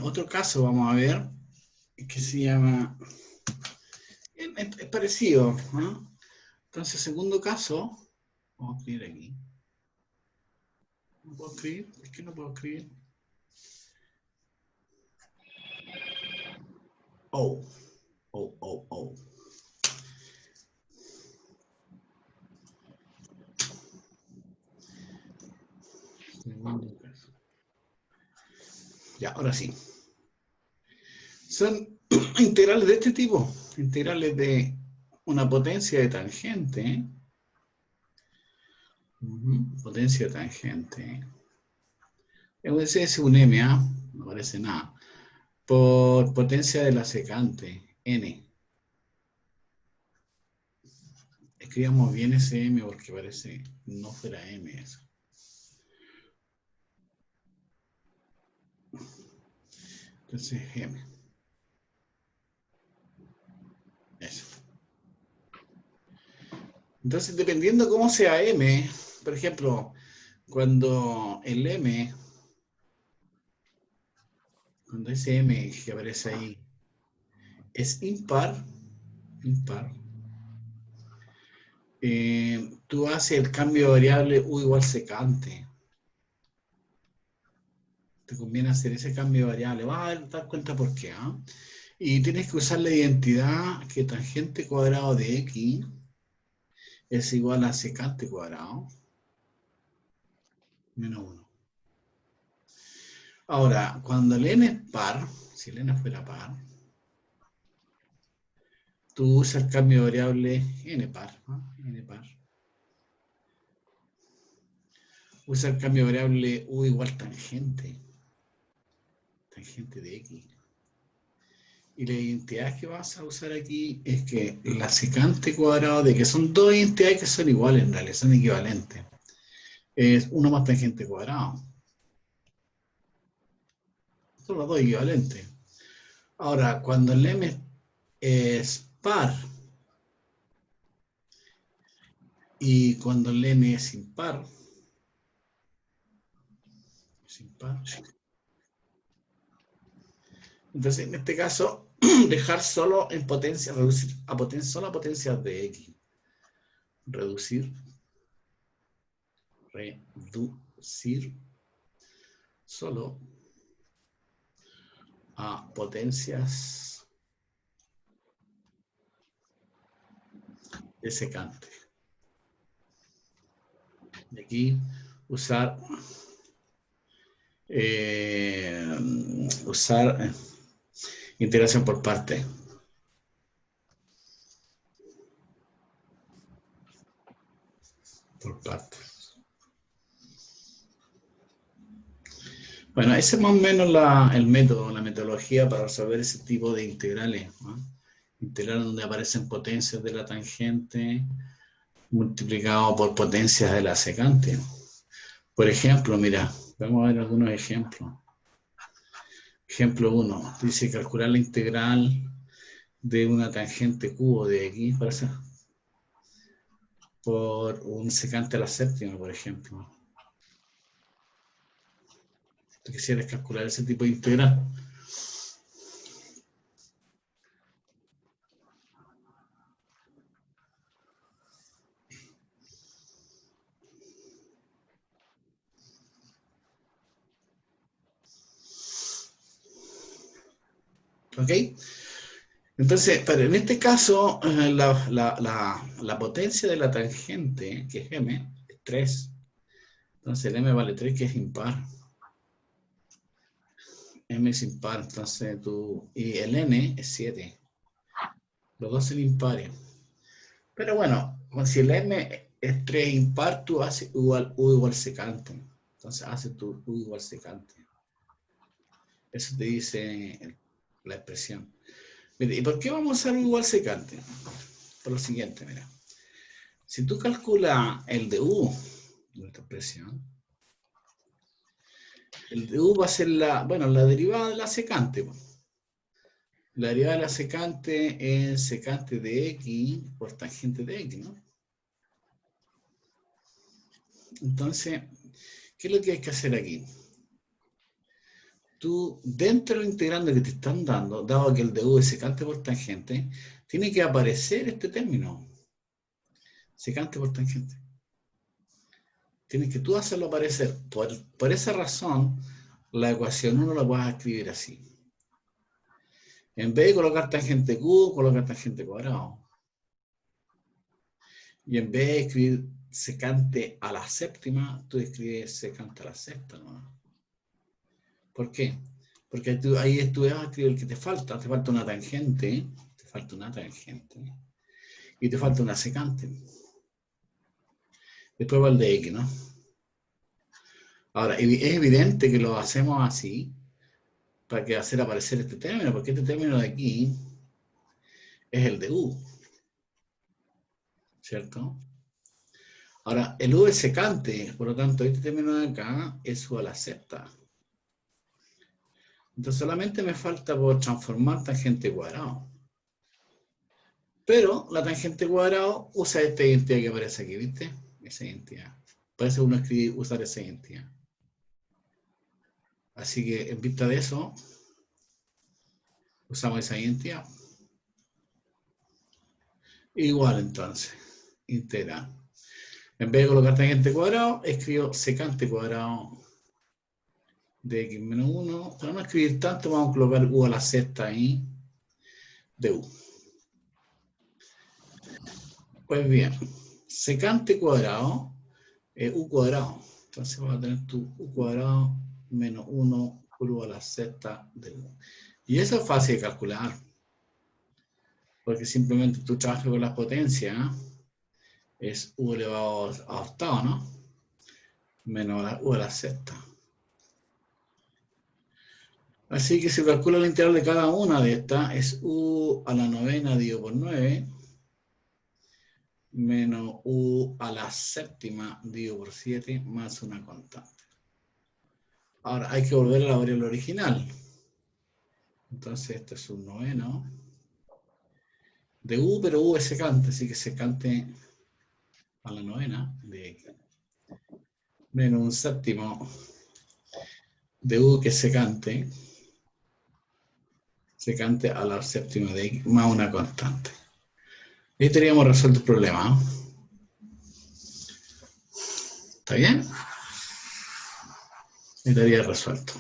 Otro caso vamos a ver, que se llama, es parecido, ¿no? Entonces, segundo caso, vamos a escribir aquí. ¿No puedo escribir? ¿Por qué no puedo escribir? Oh, oh, oh, oh. Segundo caso. Ya, ahora sí. Son integrales de este tipo, integrales de una potencia de tangente. Potencia de tangente. Ese es un m, ¿ah? No parece nada. Por potencia de la secante, n. Escribamos bien ese m porque parece no fuera m eso. Entonces m. Eso. Entonces, dependiendo cómo sea m, por ejemplo, cuando el m, cuando ese m que aparece ahí es impar, tú haces el cambio de variable u igual secante. Te conviene hacer ese cambio de variable. Vas a dar cuenta por qué. ¿Ah? Y tienes que usar la identidad que tangente cuadrado de x es igual a secante cuadrado menos 1. Ahora, cuando el n es par, si el n fuera par, tú usas el cambio de variable n par, ¿no? N par. Usa el cambio de variable u igual tangente de x. Y la identidad que vas a usar aquí es que la secante cuadrado de que son dos identidades que son iguales en realidad, son equivalentes. Es 1 más tangente cuadrado. Son los dos equivalentes. Ahora, cuando el m es par y cuando el m es impar, entonces en este caso dejar solo en potencia, reducir a potencia, solo a potencias de x. Reducir solo a potencias de secante. Y aquí usar integración por parte. Por partes. Bueno, ese es más o menos el método, la metodología para resolver ese tipo de integrales, ¿no? Integrales donde aparecen potencias de la tangente multiplicado por potencias de la secante. Por ejemplo, mira, vamos a ver algunos ejemplos. Ejemplo 1, dice calcular la integral de una tangente cubo de x por un secante a la séptima, por ejemplo. Tú quisieras calcular ese tipo de integral. ¿Ok? Entonces, en este caso, la potencia de la tangente, que es m, es 3. Entonces el m vale 3, que es impar. M es impar, entonces y el n es 7. Los dos son impares. Pero bueno, si el m es 3 impar, tú haces u igual secante. Entonces haces tu u igual secante. Eso te dice la expresión. ¿Y por qué vamos a usar u igual secante? Por lo siguiente, mira. Si tú calculas el de u, nuestra expresión, el de u va a ser la derivada de la secante. La derivada de la secante es secante de x por tangente de x, ¿no? Entonces, ¿qué es lo que hay que hacer aquí? tú, dentro del integrando que te están dando, dado que el de U es secante por tangente, tiene que aparecer este término, secante por tangente. Tienes que tú hacerlo aparecer. Por esa razón, la ecuación 1 la vas a escribir así. En vez de colocar tangente Q, colocar tangente cuadrado. Y en vez de escribir secante a la séptima, tú escribes secante a la sexta, ¿no? ¿Por qué? Porque ahí tú vas a escribir el que te falta una tangente, y te falta una secante. Después va el de X, ¿no? Ahora, es evidente que lo hacemos así para que hacer aparecer este término, porque este término de aquí es el de U, ¿cierto? Ahora, el U es secante, por lo tanto, este término de acá es U a la sexta. Entonces solamente me falta por transformar tangente cuadrado. Pero la tangente cuadrado usa esta identidad que aparece aquí, ¿viste? Esa identidad. Por eso uno escribe usar esa identidad. Así que en vista de eso, usamos esa identidad. Igual entonces, integral. En vez de colocar tangente cuadrado, escribo secante cuadrado de x menos 1. Para no escribir tanto, vamos a colocar u a la sexta ahí de u. Pues bien, secante cuadrado es u cuadrado. Entonces vas a tener tu u cuadrado menos 1 por u a la sexta de u. Y eso es fácil de calcular. Porque simplemente tú trabajas con las potencias. Es u elevado a octavo, ¿no? Menos u a la sexta. Así que si calcula la integral de cada una de estas, es u a la novena dividido por 9, menos u a la séptima dividido por 7, más una constante. Ahora hay que volver a la variable original. Entonces esto es un noveno de u, pero u es secante, así que secante a la novena de x. Menos un séptimo de u que es secante a la séptima de x, más una constante. Ahí teníamos resuelto el problema. ¿Está bien? Estaría resuelto.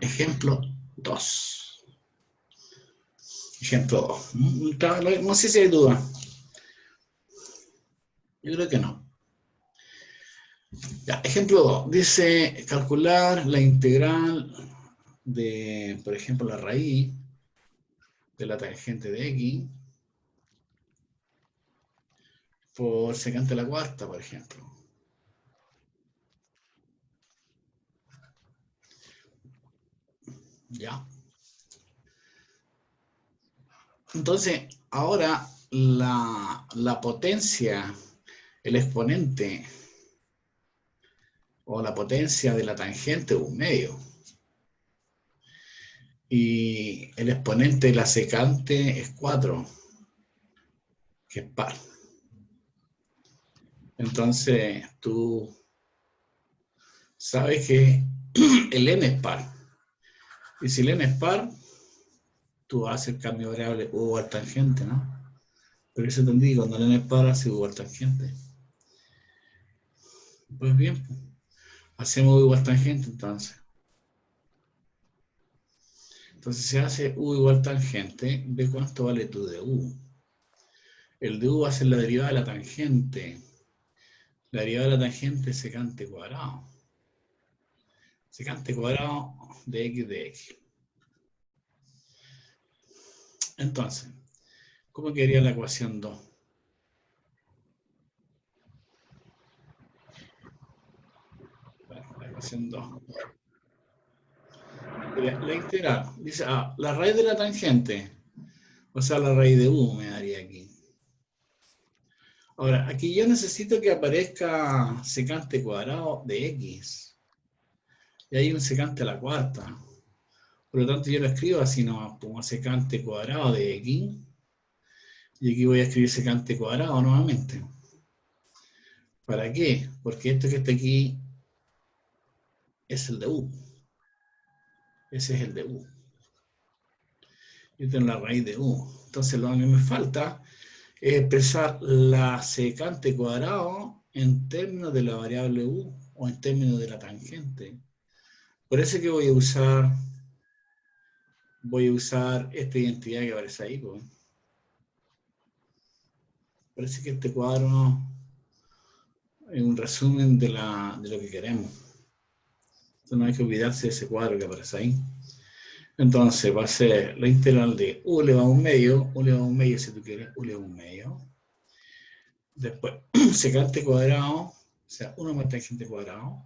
Ejemplo 2. Ejemplo 2. No sé si hay duda. Yo creo que no. Ya, ejemplo 2. Dice calcular la integral de, por ejemplo, la raíz de la tangente de x por secante a la cuarta, por ejemplo. ¿Ya? Entonces, ahora la potencia, el exponente o la potencia de la tangente es un medio. Y el exponente de la secante es 4, que es par. Entonces, tú sabes que el n es par. Y si el n es par, tú haces el cambio de variable u igual tangente, ¿no? Pero eso te indica cuando el n es par, hace u igual tangente. Pues bien, hacemos u igual tangente entonces. Entonces se hace u igual tangente, ve cuánto vale tu de u. El de u va a ser la derivada de la tangente. La derivada de la tangente es secante cuadrado. Secante cuadrado de x de x. Entonces, ¿cómo quedaría la ecuación 2? La ecuación 2. La integral. Dice, la raíz de la tangente. O sea, la raíz de u me daría aquí. Ahora, aquí yo necesito que aparezca secante cuadrado de x. Y hay un secante a la cuarta. Por lo tanto, yo lo escribo así nomás, como secante cuadrado de x. Y aquí voy a escribir secante cuadrado nuevamente. ¿Para qué? Porque esto que está aquí es el de U. Ese es el de U. Yo tengo la raíz de U. Entonces lo que me falta es expresar la secante cuadrado en términos de la variable U o en términos de la tangente. Por eso es que voy a usar esta identidad que aparece ahí. Pues. Parece que este cuadro es un resumen de lo que queremos. Entonces no hay que olvidarse de ese cuadro que aparece ahí. Entonces va a ser la integral de U elevado a un medio, si tú quieres, U elevado a un medio. Después, secante cuadrado, o sea, 1 más tangente cuadrado,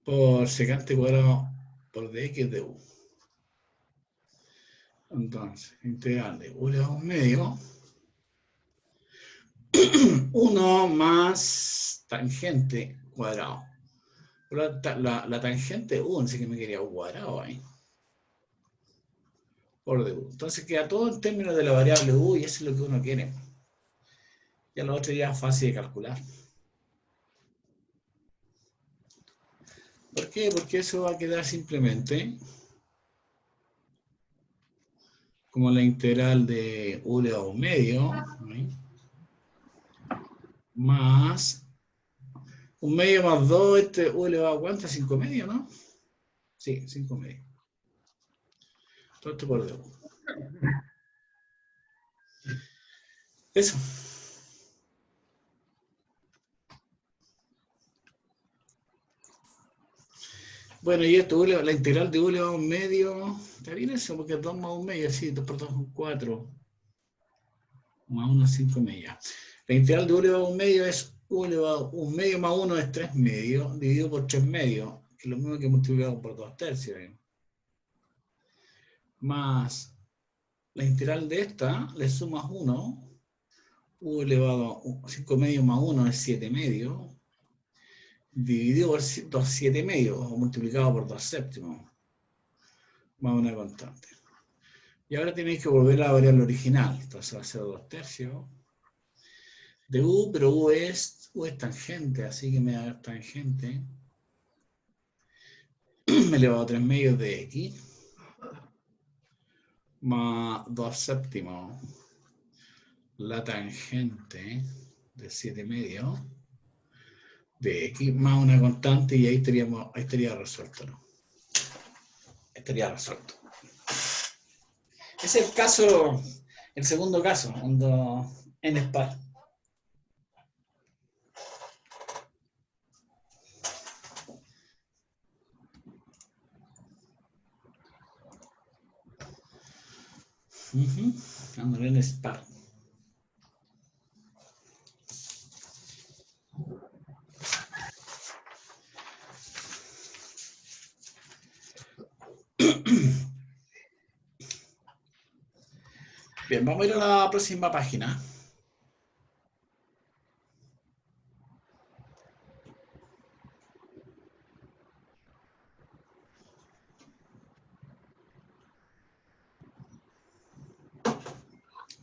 por secante cuadrado por dx de U. Entonces, integral de U elevado a un medio, 1 más tangente cuadrado. La tangente U, así que me quería U cuadrado ahí. Por de U. Entonces queda todo en términos de la variable U y eso es lo que uno quiere. Ya lo otro ya es fácil de calcular. ¿Por qué? Porque eso va a quedar simplemente como la integral de U elevado a un medio, ¿sí? Más un medio más 2, U elevado a cuánto, 5 medios, ¿no? Sí, 5 medios. Todo esto por de U. Eso. Bueno, y esto, la integral de U elevado a un medio, ¿está bien eso? Porque es 2 más un medio, sí, 2 por 2 son 4. Más 1 es 5 medios. La integral de U elevado a un medio es U elevado a un medio más 1 es 3 medios, dividido por 3 medios, que es lo mismo que multiplicado por 2 tercios. Más la integral de esta, le sumas 1, U elevado a 5 medios más 1 es 7 medios, dividido por 2 7 medios, o multiplicado por 2 séptimos, más una constante. Y ahora tenéis que volver a la variable original, entonces va a ser 2 tercios de U, pero U es tangente, así que me da tangente, me elevado a 3 medios de X, más 2 séptimos, la tangente de 7 medios, de X más una constante y ahí estaría resuelto, ¿no? Estaría resuelto. Ese es el caso, el segundo caso, cuando en SPAR. Cuando en SPAR. Bien, vamos a ir a la próxima página.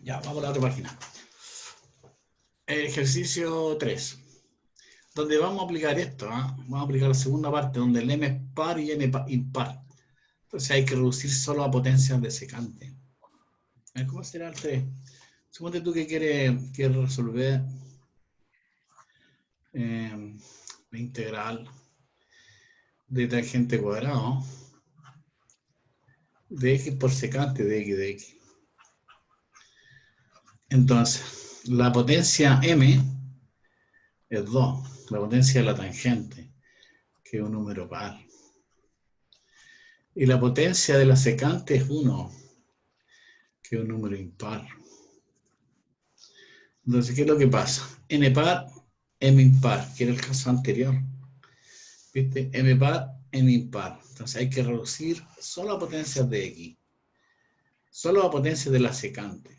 Ya, vamos a la otra página. Ejercicio 3. Donde vamos a aplicar esto, ¿eh? Vamos a aplicar la segunda parte, donde el M es par y N impar. Entonces hay que reducir solo a potencias de secante. A ver, ¿cómo será el 3? Suponte tú que quieres resolver la integral de tangente cuadrado de x por secante de x. Entonces, la potencia m es 2, la potencia de la tangente, que es un número par. Y la potencia de la secante es 1, que es un número impar. Entonces, ¿qué es lo que pasa? N par, M impar, que era el caso anterior. ¿Viste? M par, M impar. Entonces hay que reducir solo a potencias de x. Solo a potencias de la secante.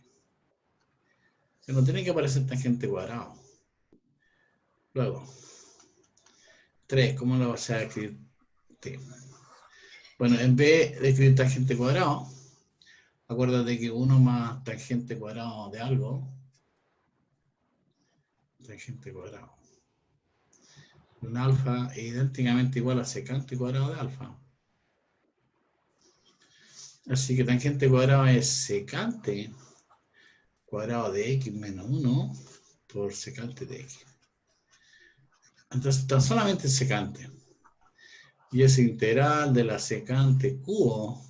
Que no tiene que aparecer tangente cuadrado. Luego, 3, ¿cómo lo vas a escribir? Bueno, en vez de escribir tangente cuadrado, acuérdate que 1 más tangente cuadrado de algo, tangente cuadrado Un alfa es idénticamente igual a secante cuadrado de alfa. Así que tangente cuadrado es secante cuadrado de x menos 1 por secante de x. Entonces, tan solamente secante. Y es integral de la secante cubo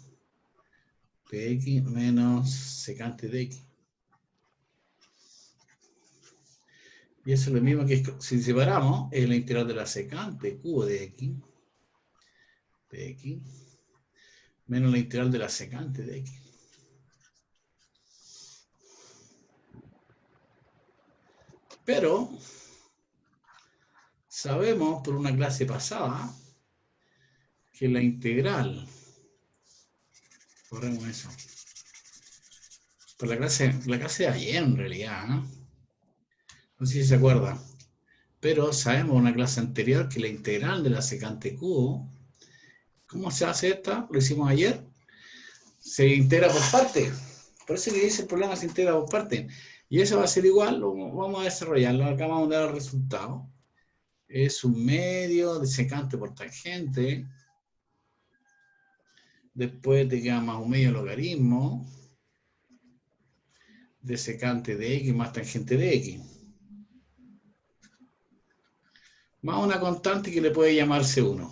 de x menos secante de x. Y eso es lo mismo que si separamos, es la integral de la secante cubo de x menos la integral de la secante de x. Pero sabemos por una clase pasada que la integral, corremos eso, por la clase de ayer en realidad, ¿no? No sé si se acuerda, pero sabemos en una clase anterior que la integral de la secante cubo, ¿cómo se hace esta? Lo hicimos ayer, se integra por parte. Por eso que dice el problema se integra por parte. Y eso va a ser igual, vamos a desarrollarlo, acá vamos a dar el resultado. Es un medio de secante por tangente. Después te queda más un medio logaritmo de secante de x más tangente de x. Más una constante que le puede llamar C1.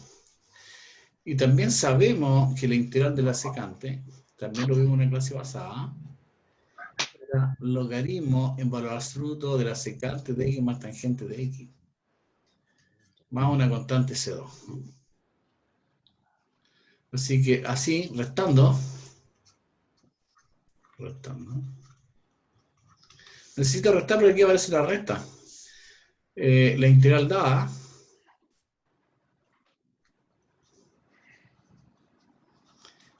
Y también sabemos que la integral de la secante, también lo vimos en la clase pasada, era logaritmo en valor absoluto de la secante de x más tangente de x. Más una constante C2. Así que así, restando. Necesito restar porque aquí aparece la resta. La integral dada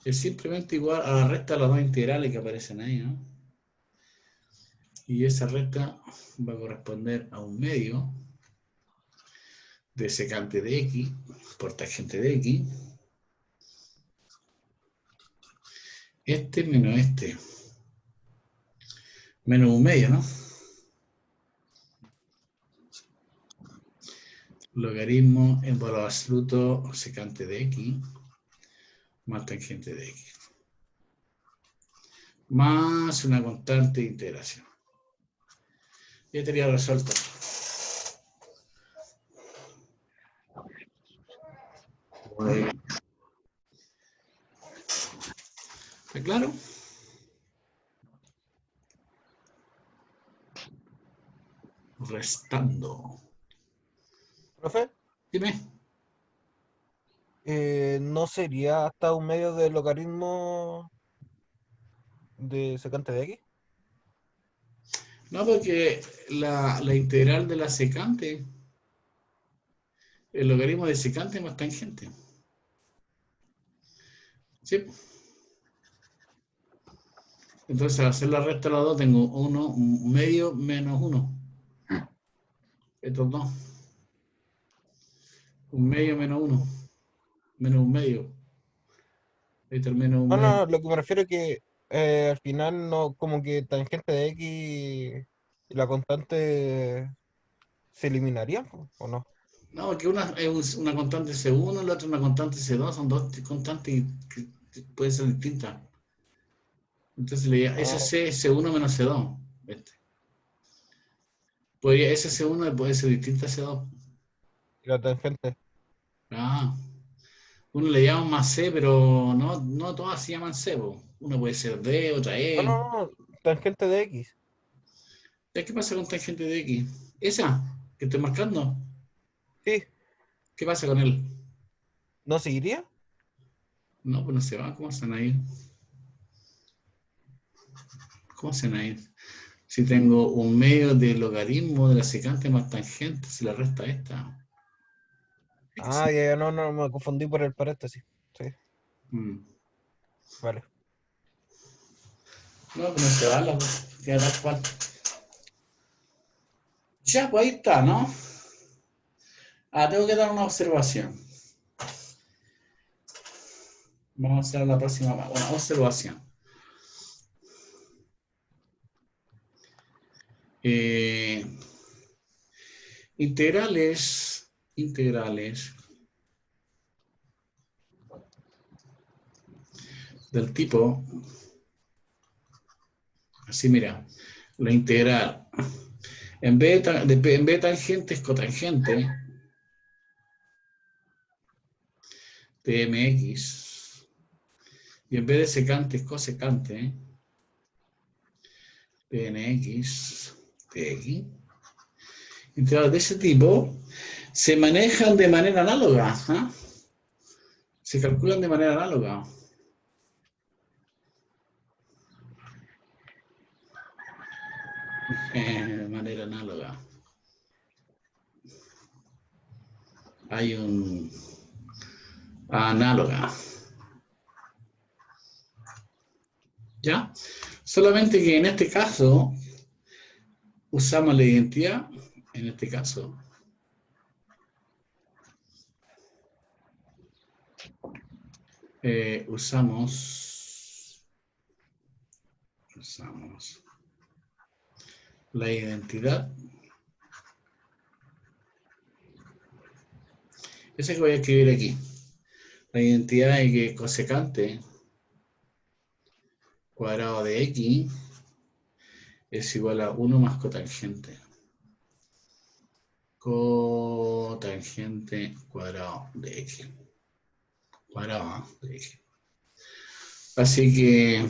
es simplemente igual a la resta de las dos integrales que aparecen ahí, ¿no? Y esa resta va a corresponder a un medio de secante de x por tangente de x. Este menos este. Menos un medio, ¿no? Logaritmo en valor absoluto secante de x más tangente de x. Más una constante de integración. Ya estaría resuelto. ¿Está claro? Restando. Profe, Dime. ¿no sería hasta un medio de logaritmo de secante de x? No, porque la integral de la secante, el logaritmo de secante más tangente. ¿Sí? Entonces, al hacer la resta de los dos, tengo un medio menos 1. Estos dos. Un medio menos 1. Menos un medio. Ahí está el menos un No, medio. no, lo que me refiero es que al final no, como que tangente de x y la constante se eliminarían, ¿o no? No, porque una es una constante C1 y la otra una constante C2. Son dos constantes que pueden ser distintas. Entonces, ese Ah, C es C1 menos C2. Este. Ese C1 puede ser distinta a C2. y la tangente. Ah. Uno le llama más C, pero no todas se llaman C, po. Una puede ser D, otra No, E. no, no, tangente de x. ¿Ya qué pasa con tangente de X? Esa que estoy marcando. Sí, ¿Qué pasa con él? ¿no seguiría? No, pues no se va. ¿Cómo se van a ir? ¿Cómo se van a ir? Si tengo un medio de logaritmo de la secante más tangente, si la resta esta. Es que Ah, sí. ya, ya, no, no, me confundí por el paréntesis. Sí, Mm. vale. No, pues no se va, queda tal cual. Ya, pues ahí está, ¿no? Ah, tengo que dar una observación. Vamos a hacer la próxima. Una observación. Eh, integrales integrales del tipo, así mira, la integral, en vez de tangente es cotangente, pmx, y en vez de secante es cosecante, pnx, px. Integrales de ese tipo se manejan de manera análoga, ¿eh? Se calculan de manera análoga. De manera análoga. Hay un análoga. ¿Ya? Solamente que en este caso usamos la identidad, en este caso. Usamos la identidad. Esa que voy a escribir aquí. La identidad es que cosecante cuadrado de x es igual a 1 más cotangente. Cotangente cuadrado de x. Cuadrado de x. Así que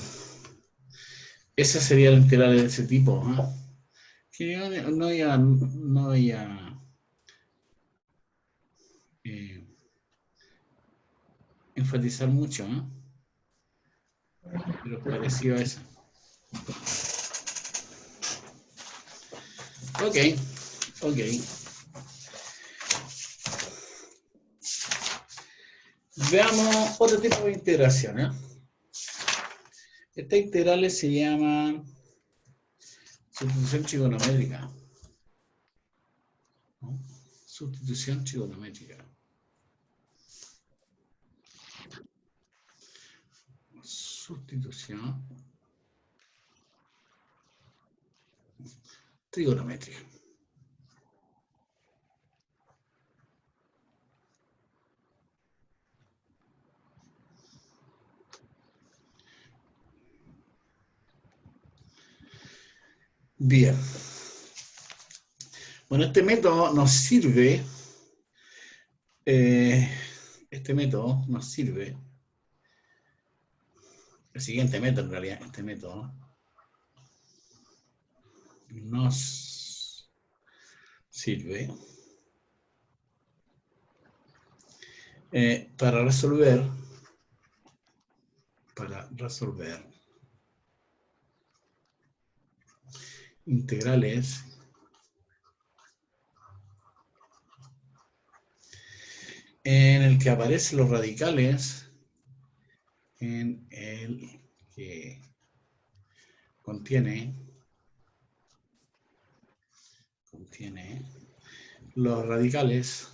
esa sería la integral de ese tipo. ¿Eh? Que no voy a enfatizar mucho, ¿eh? Pero parecido a esa. Ok. Veamos otro tipo de integración. ¿Eh? Estas integrales se llaman sustitución trigonométrica. ¿No? Sustitución trigonométrica. Sustitución trigonométrica. Bien. Bueno, este método nos sirve. Este método nos sirve. El siguiente método, en realidad, este método nos sirve para resolver integrales en el que aparecen los radicales en el que contiene los radicales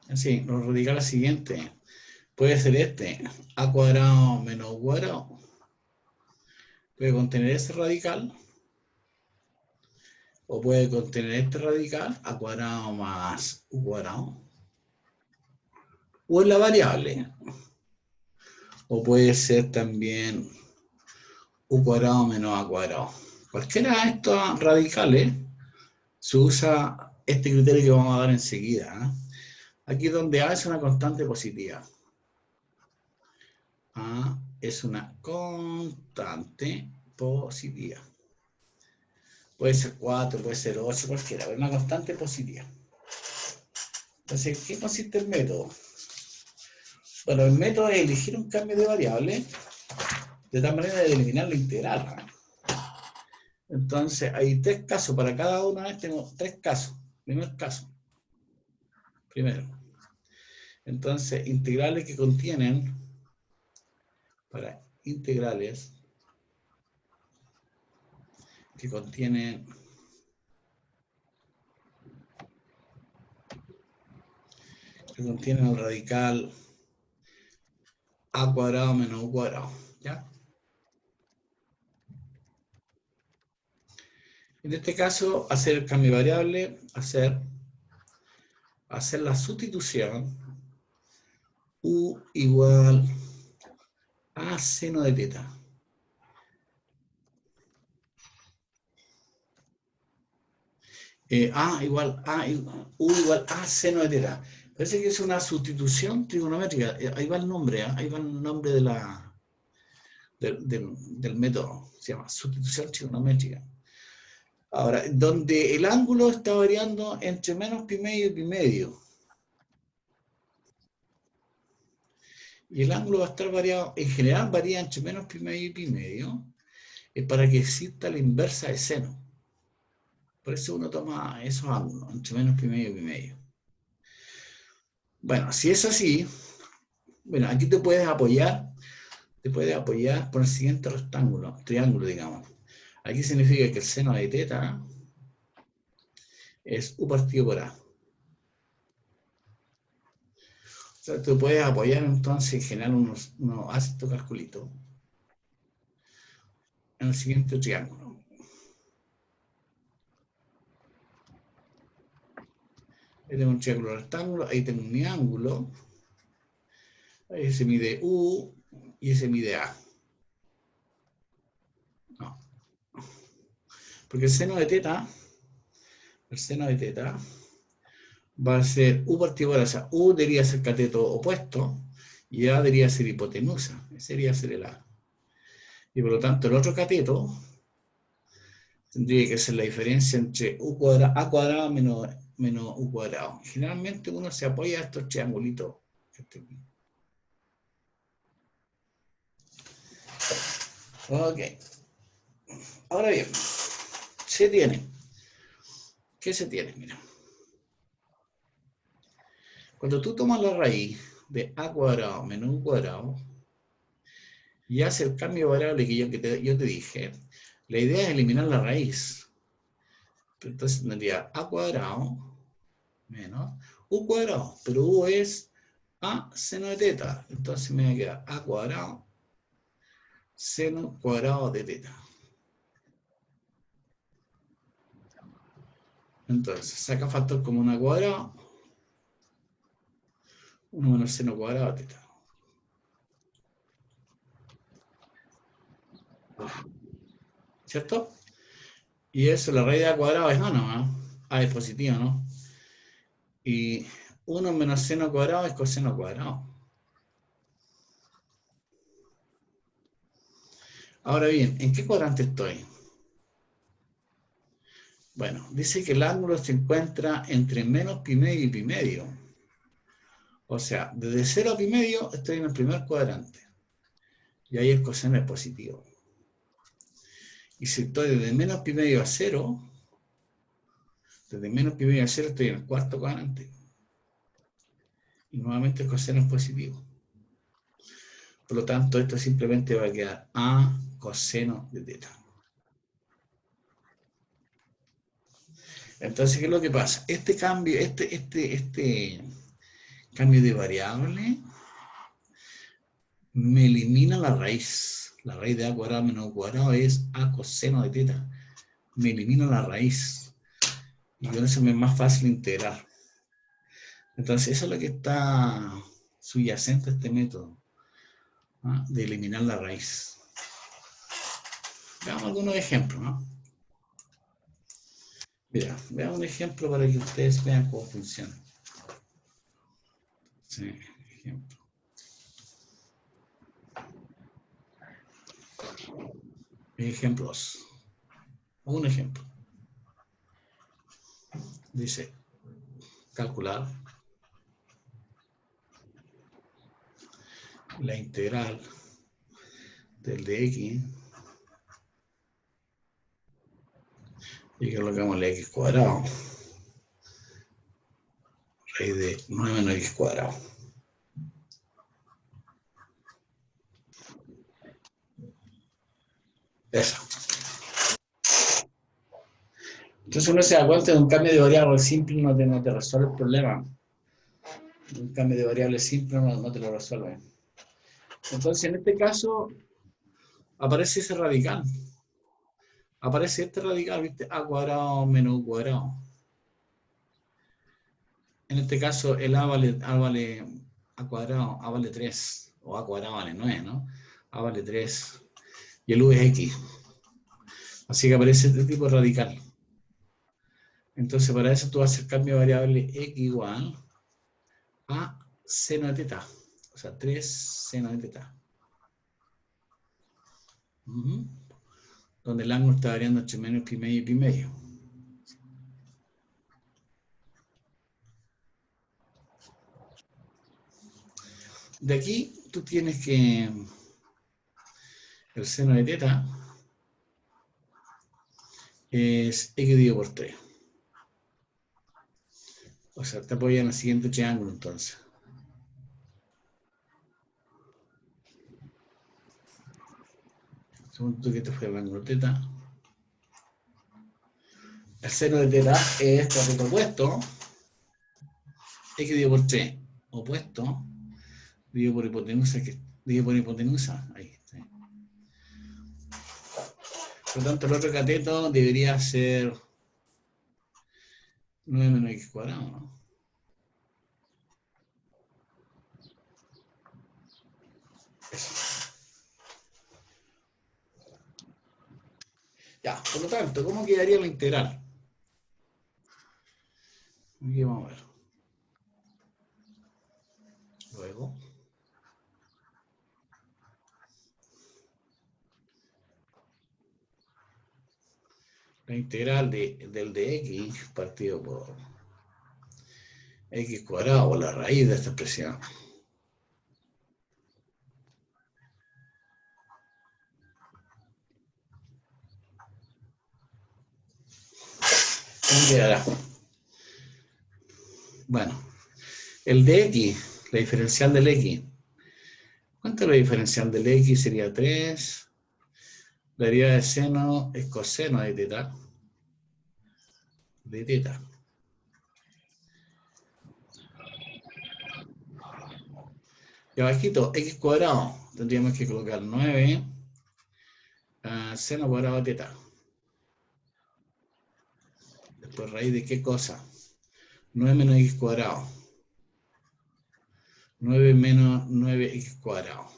así, los radicales siguientes. Puede ser este, a cuadrado menos u cuadrado. Puede contener ese radical o puede contener este radical a cuadrado más u cuadrado. O en la variable. O puede ser también u cuadrado menos a cuadrado. Cualquiera de estos radicales se usa este criterio que vamos a dar enseguida. ¿Eh? Aquí es donde A es una constante positiva. A es una constante positiva. Puede ser 4, puede ser 8, cualquiera, pero una constante positiva. Entonces, ¿qué consiste el método? Bueno, el método es elegir un cambio de variable de tal manera de eliminar la integral. Entonces, hay 3 casos. Para cada uno de estos tengo 3 casos. Primer caso. Primero. Entonces, integrales que contienen, para integrales que contienen el radical a cuadrado menos u cuadrado. ¿Ya? En este caso, hacer el cambio de variable, hacer la sustitución u igual a seno de teta. U igual a seno de teta. Parece que es una sustitución trigonométrica. Ahí va el nombre, ahí va el nombre de del método. Se llama sustitución trigonométrica. Ahora, donde el ángulo está variando entre menos pi medio y pi medio. Y el ángulo va a estar variado, en general varía entre menos pi medio y pi medio, es para que exista la inversa de seno. Por eso uno toma esos ángulos, entre menos pi medio y pi medio. Bueno, si es así, bueno, aquí te puedes apoyar por el siguiente rectángulo, triángulo, digamos. Aquí significa que el seno de teta es u partido por a. O sea, tú puedes apoyar entonces en general uno hace tu calculito en el siguiente triángulo. Ahí tengo un triángulo rectángulo, ahí tengo mi ángulo. Ahí se mide U y se mide A. No. Porque el seno de teta va a ser U partido por A. O sea, U debería ser cateto opuesto y A debería ser hipotenusa. Ese debería ser el A. Y por lo tanto, el otro cateto tendría que ser la diferencia entre A cuadrado menos U cuadrado. Generalmente uno se apoya a estos triangulitos. Ok. Ahora bien, ¿qué se tiene? Mira. Cuando tú tomas la raíz de A cuadrado menos U cuadrado y haces el cambio de variable que yo te dije, la idea es eliminar la raíz. Entonces tendría A cuadrado menos U cuadrado, pero U es A seno de teta. Entonces me va a quedar A cuadrado seno cuadrado de teta. Entonces, saca factor común a cuadrado, 1 menos seno cuadrado de teta. ¿Cierto? Y eso, la raíz de A cuadrado es A, ¿no? A es positivo, ¿no? Y 1 menos seno cuadrado es coseno cuadrado. Ahora bien, ¿en qué cuadrante estoy? Bueno, dice que el ángulo se encuentra entre menos pi medio y pi medio. O sea, desde 0 a pi medio estoy en el primer cuadrante. Y ahí el coseno es positivo. Y si estoy desde menos pi medio a 0, desde menos pi medio a 0 estoy en el cuarto cuadrante. Y nuevamente el coseno es positivo. Por lo tanto, esto simplemente va a quedar A coseno de teta. Entonces, ¿qué es lo que pasa? Este cambio de variable me elimina la raíz. La raíz de A cuadrado menos U cuadrado es A coseno de teta. Me elimina la raíz. Y con eso me es más fácil integrar. Entonces, eso es lo que está subyacente a este método, ¿no? De eliminar la raíz. Veamos algunos ejemplos, ¿no? Mira, veamos un ejemplo para que ustedes vean cómo funciona. Sí, ejemplo. Ejemplos. Un ejemplo. Dice, calcular la integral del de x y que colocamos la x cuadrado, raíz de 9 menos x cuadrado. Eso. Entonces uno se da cuenta de un cambio de variable simple no te resuelve el problema. Un cambio de variable simple no te lo resuelve. Entonces en este caso aparece ese radical. aparece este radical, ¿viste? A cuadrado menos U cuadrado. En este caso, el A vale A cuadrado, A vale 3, o A cuadrado vale 9, ¿no? A vale 3, y el U es X. Así que aparece este tipo de radical. Entonces, para eso tú haces el cambio de variable X igual a seno de teta. O sea, 3 seno de teta. Donde el ángulo está variando entre menos pi medio y pi medio. De aquí tú tienes que el seno de teta es x dividido por 3. O sea, te apoya en el siguiente triángulo entonces. Segundo que este fue el ángulo teta. El seno de teta es cuadrito opuesto. X dividido por 3 opuesto. Dividido por hipotenusa. Dividido por hipotenusa. Ahí está. Por lo tanto, el otro cateto debería ser 9 menos x cuadrado, ¿no? Ya, por lo tanto, ¿cómo quedaría la integral? Aquí vamos a ver. Luego. La integral del de x partido por x cuadrado o la raíz de esta expresión. ¿Cómo quedará? Bueno, el de x, la diferencial del x. ¿Cuánto es la diferencial del x? Sería 3. La derivada de seno es coseno de teta. De teta. Y abajito, x cuadrado. Tendríamos que colocar 9 seno cuadrado de teta. Después, raíz de qué cosa? 9 menos x cuadrado. 9 menos 9x cuadrado.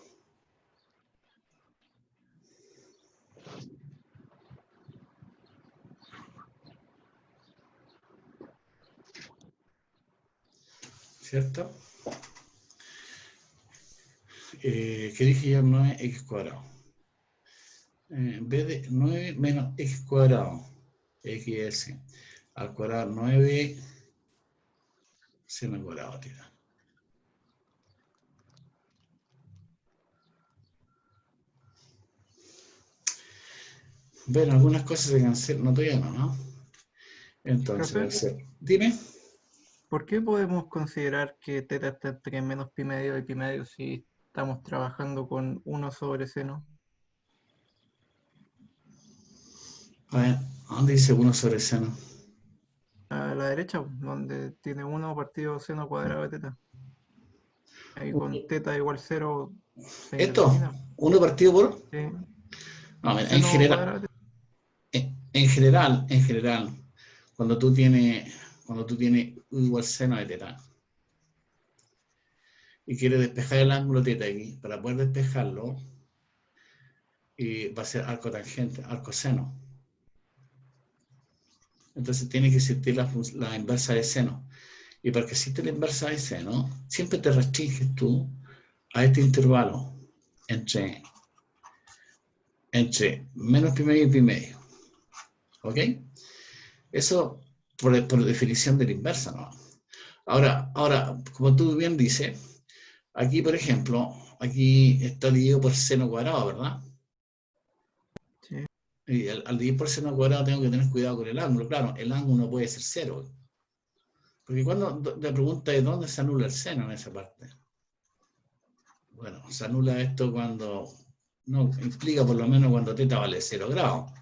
¿Cierto? ¿Qué dije yo? 9x cuadrado. En vez de 9 menos x cuadrado, xs, al cuadrado 9 seno cuadrado, tira. Bueno, algunas cosas se cancelan, no todavía no, ¿no? Entonces, dime. ¿Por qué podemos considerar que teta está entre menos pi medio y pi medio si estamos trabajando con 1 sobre seno? A ver, ¿dónde dice 1 sobre seno? A la derecha, donde tiene 1 partido seno cuadrado de teta. Ahí con teta igual 0 se ¿Esto? elimina. ¿1 partido por? Sí. No, en Seno general, cuadrado de teta. en general, cuando tú tienes igual seno de teta y quieres despejar el ángulo teta aquí, para poder despejarlo, va a ser arco tangente, arco seno. Entonces tiene que existir la inversa de seno. Y para que exista la inversa de seno, siempre te restringes tú a este intervalo entre menos pi medio y pi medio. ¿Ok? Eso por definición de la inversa, ¿no? Ahora, como tú bien dices, aquí, por ejemplo, aquí está dividido por seno cuadrado, ¿verdad? Sí. Y al dividir por seno cuadrado tengo que tener cuidado con el ángulo. Claro, el ángulo no puede ser 0. Porque cuando te pregunta de dónde se anula el seno en esa parte. Bueno, se anula esto cuando, no, implica por lo menos cuando teta vale 0 grados.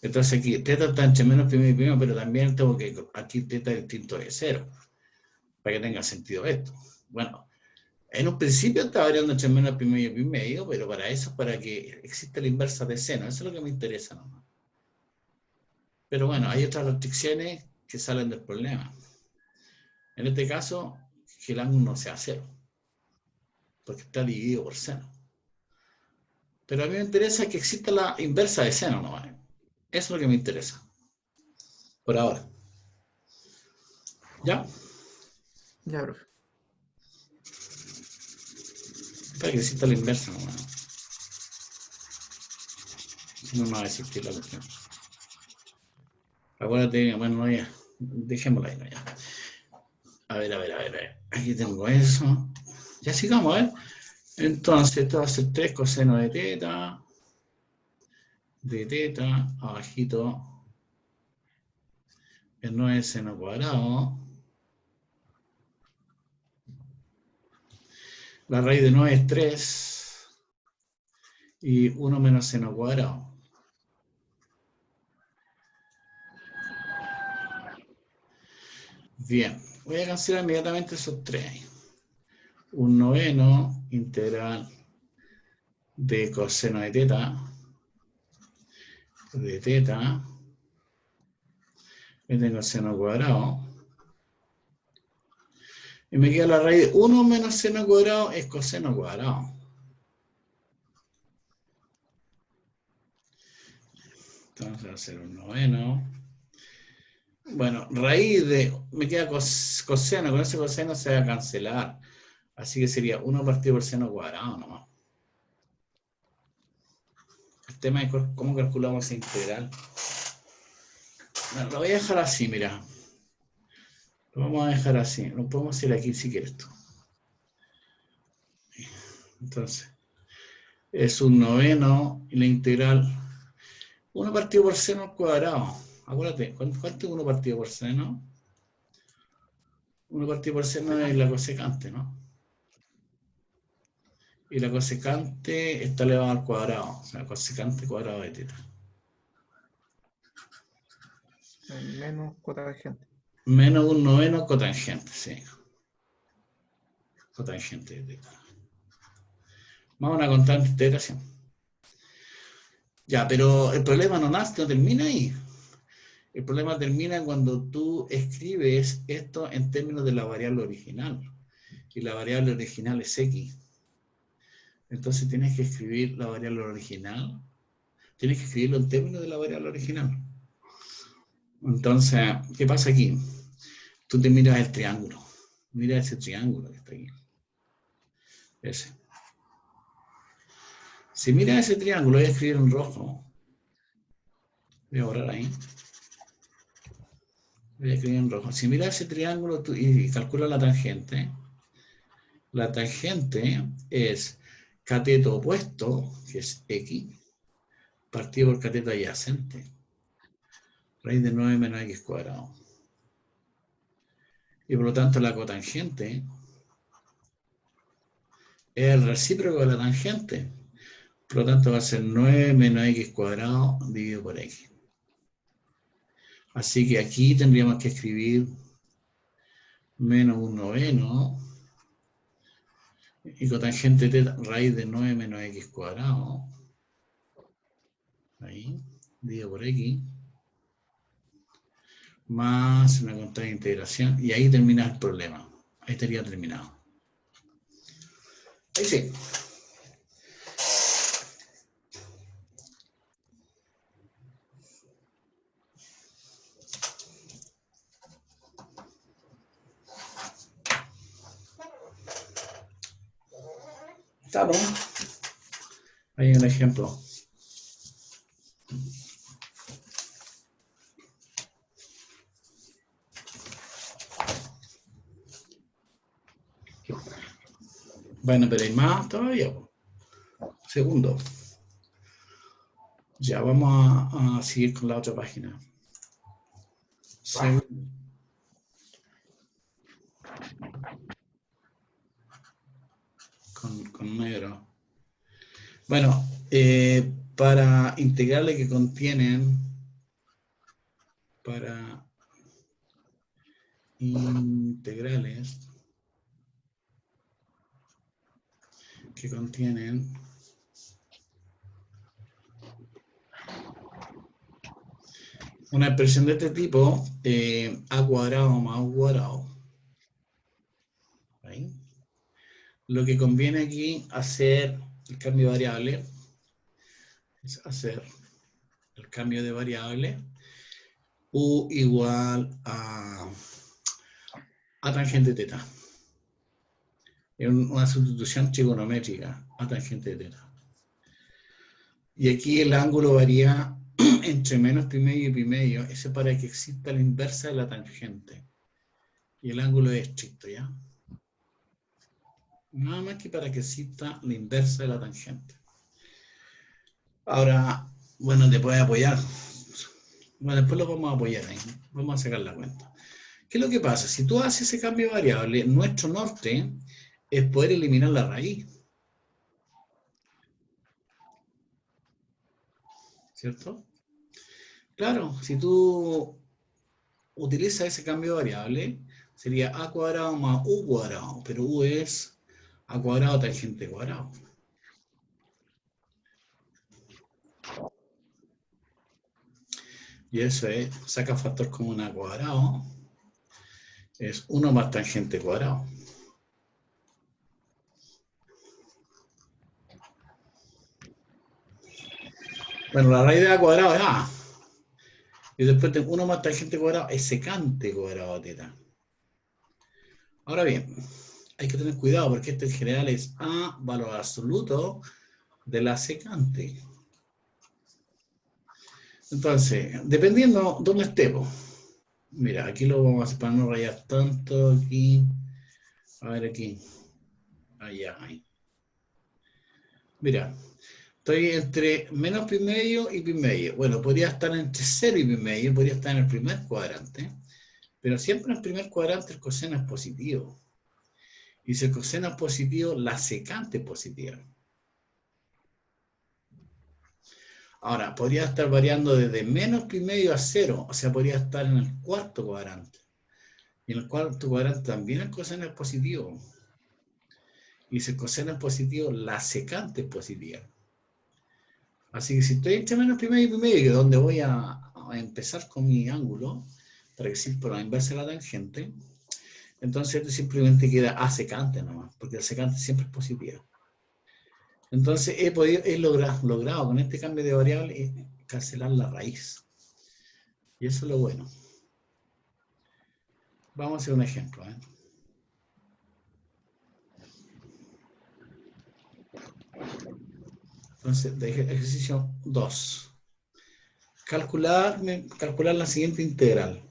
Entonces aquí teta está entre menos pi medio y pi medio, pero también tengo que, aquí teta es distinto de 0, para que tenga sentido esto. Bueno, en un principio está variando entre menos pi medio y pi medio, pero para eso, para que exista la inversa de seno, eso es lo que me interesa nomás. Pero bueno, hay otras restricciones que salen del problema. En este caso, que el ángulo no sea cero, porque está dividido por seno. Pero a mí me interesa que exista la inversa de seno, ¿no? Eso es lo que me interesa. Por ahora. ¿Ya? Ya, profe. Para que exista la inversa, ¿no? Si no, no va a existir la cuestión. Acuérdate, bueno, no, ya. Dejémosla ahí, no, ya. A ver. Aquí tengo eso. Ya sigamos, ¿eh? Entonces, esto va a ser 3 coseno de teta, abajito, el 9 seno cuadrado. La raíz de 9 es 3 y 1 menos seno cuadrado. Bien, voy a cancelar inmediatamente esos 3. Un noveno integral de coseno de teta, y tengo seno cuadrado. Y me queda la raíz de 1 menos seno cuadrado es coseno cuadrado. Entonces va a ser un noveno. Bueno, raíz de, me queda coseno, con ese coseno se va a cancelar. Así que sería 1 partido por seno cuadrado nomás. El tema es cómo calculamos esa integral. Bueno, lo voy a dejar así, mira. Lo vamos a dejar así. Lo podemos hacer aquí si quieres tú. Entonces, es un noveno y la integral 1 partido por seno al cuadrado. Acuérdate, ¿cuánto es 1 partido por seno? 1 partido por seno es la cosecante, ¿no? Y la cosecante está elevada al cuadrado. O sea, cosecante cuadrado de teta. Menos cotangente. Menos un noveno cotangente, sí. Cotangente de teta. Vamos a una constante de iteración. Ya, pero el problema no termina ahí. El problema termina cuando tú escribes esto en términos de la variable original. Y la variable original es x. Entonces tienes que escribir la variable original. Tienes que escribirlo en términos de la variable original. Entonces, ¿qué pasa aquí? Tú te miras el triángulo. Mira ese triángulo que está aquí. Ese. Si miras ese triángulo, voy a escribir en rojo. Voy a borrar ahí. Voy a escribir en rojo. Si miras ese triángulo y calculas la tangente es cateto opuesto, que es x, partido por cateto adyacente. Raíz de 9 menos x cuadrado. Y por lo tanto la cotangente es el recíproco de la tangente. Por lo tanto va a ser 9 menos x cuadrado dividido por x. Así que aquí tendríamos que escribir menos un noveno y cotangente teta raíz de 9 menos x cuadrado. Ahí, dividido por x. Más una constante de integración. Y ahí termina el problema. Ahí estaría terminado. Ahí sí. Estamos. Hay un ejemplo. Bueno, pero hay más todavía. Segundo. Ya vamos a seguir con la otra página. Con negro. Bueno, para integrales que contienen, para integrales que contienen una expresión de este tipo, a cuadrado más u cuadrado. Ahí. Lo que conviene aquí hacer el cambio de variable es hacer el cambio de variable u igual a tangente teta. Es una sustitución trigonométrica a tangente de teta. Y aquí el ángulo varía entre menos pi medio y pi medio. Eso es para que exista la inversa de la tangente. Y el ángulo es estricto, ¿ya? Nada más que para que exista la inversa de la tangente. Ahora, bueno, te puede apoyar. Bueno, después lo vamos a apoyar ahí. Vamos a sacar la cuenta. ¿Qué es lo que pasa? Si tú haces ese cambio de variable, nuestro norte es poder eliminar la raíz. ¿Cierto? Claro, si tú utilizas ese cambio de variable, sería a cuadrado más u cuadrado, pero u es a cuadrado tangente cuadrado. Y eso es, saca factor común a cuadrado, es 1 más tangente cuadrado. Bueno, la raíz de a cuadrado es a. Y después de 1 más tangente cuadrado es secante cuadrado teta. Ahora bien, hay que tener cuidado porque este en general es a valor absoluto de la secante. Entonces, dependiendo dónde estemos. Mira, aquí lo vamos a hacer para no rayar tanto. Aquí. A ver, aquí. Allá, ahí. Mira, estoy entre menos pi medio y pi medio. Bueno, podría estar entre 0 y pi medio, podría estar en el primer cuadrante. Pero siempre en el primer cuadrante el coseno es positivo. Y si el coseno es positivo, la secante es positiva. Ahora, podría estar variando desde menos pi medio a 0, o sea, podría estar en el cuarto cuadrante. Y en el cuarto cuadrante también el coseno es positivo. Y si el coseno es positivo, la secante es positiva. Así que si estoy entre menos pi medio y pi medio, que es donde voy a empezar con mi ángulo, para que sirva la inversa de la tangente, entonces esto simplemente queda a secante nomás, porque la secante siempre es positiva. Entonces he logrado con este cambio de variable cancelar la raíz. Y eso es lo bueno. Vamos a hacer un ejemplo. Entonces, de ejercicio 2. Calcular la siguiente integral.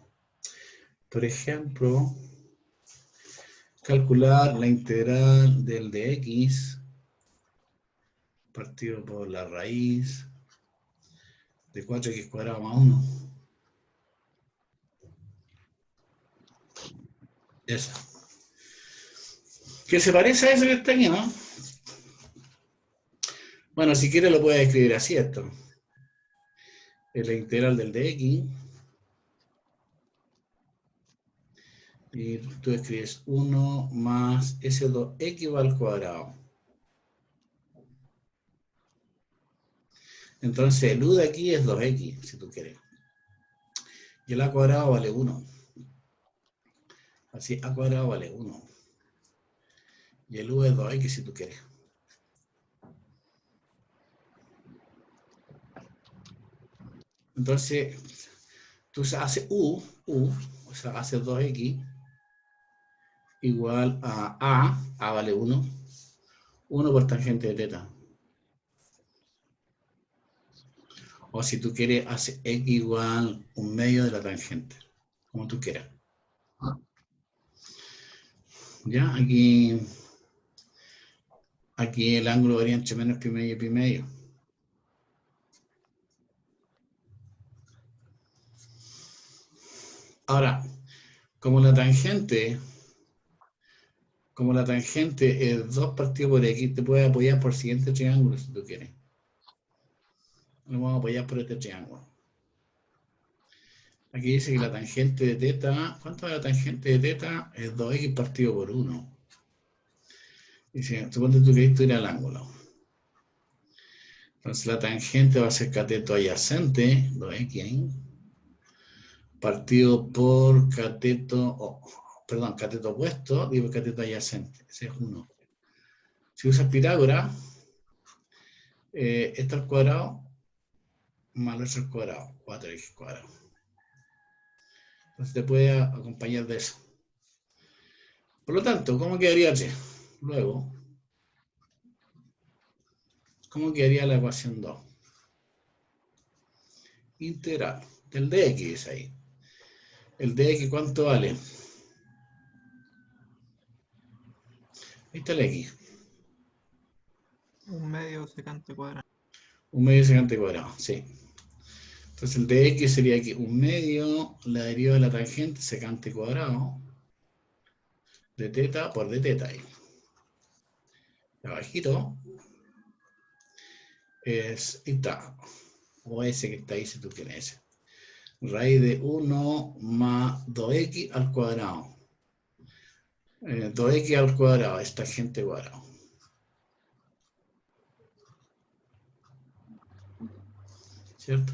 Por ejemplo, calcular la integral del de x partido por la raíz de 4x cuadrado más 1. Esa. Que se parece a eso que está aquí, ¿no? Bueno, si quieres lo puedes escribir así esto. Es la integral del de x. Y tú escribes 1 más S2x al cuadrado. Entonces el u de aquí es 2x, si tú quieres. Y el a cuadrado vale 1. Así, a cuadrado vale 1. Y el u es 2x, si tú quieres. Entonces, tú haces u, o sea, haces 2x igual a vale 1. 1 por tangente de teta. O si tú quieres, hace x igual 1/2 de la tangente, como tú quieras. Ya, aquí el ángulo varía entre menos pi medio y pi medio. Ahora, como la tangente es 2 partido por x, te puedes apoyar por el siguiente triángulo si tú quieres. Nos vamos a apoyar por este triángulo. Aquí dice que la tangente de teta, ¿cuánto es la tangente de teta? Es 2x partido por 1. Dice, suponte tú que esto era el ángulo. Entonces la tangente va a ser cateto adyacente, 2x ahí, partido por cateto, perdón, cateto opuesto, digo cateto adyacente. Ese es 1. Si usas Pitágoras, esto al cuadrado más lo otro al cuadrado, 4x cuadrado. Entonces te puede acompañar de eso. Por lo tanto, ¿cómo quedaría H? Luego, ¿cómo quedaría la ecuación 2? Integral del dx ahí. ¿El dx cuánto vale? Ahí está el x. 1/2 secante cuadrado. 1/2 secante cuadrado, sí. Entonces el dx sería aquí 1/2 la deriva de la tangente secante cuadrado de teta por d teta ahí. Abajito es esta, o ese que está ahí si tú tienes ese. Raíz de 1 más 2x al cuadrado. 2x al cuadrado es tangente cuadrado. ¿Cierto?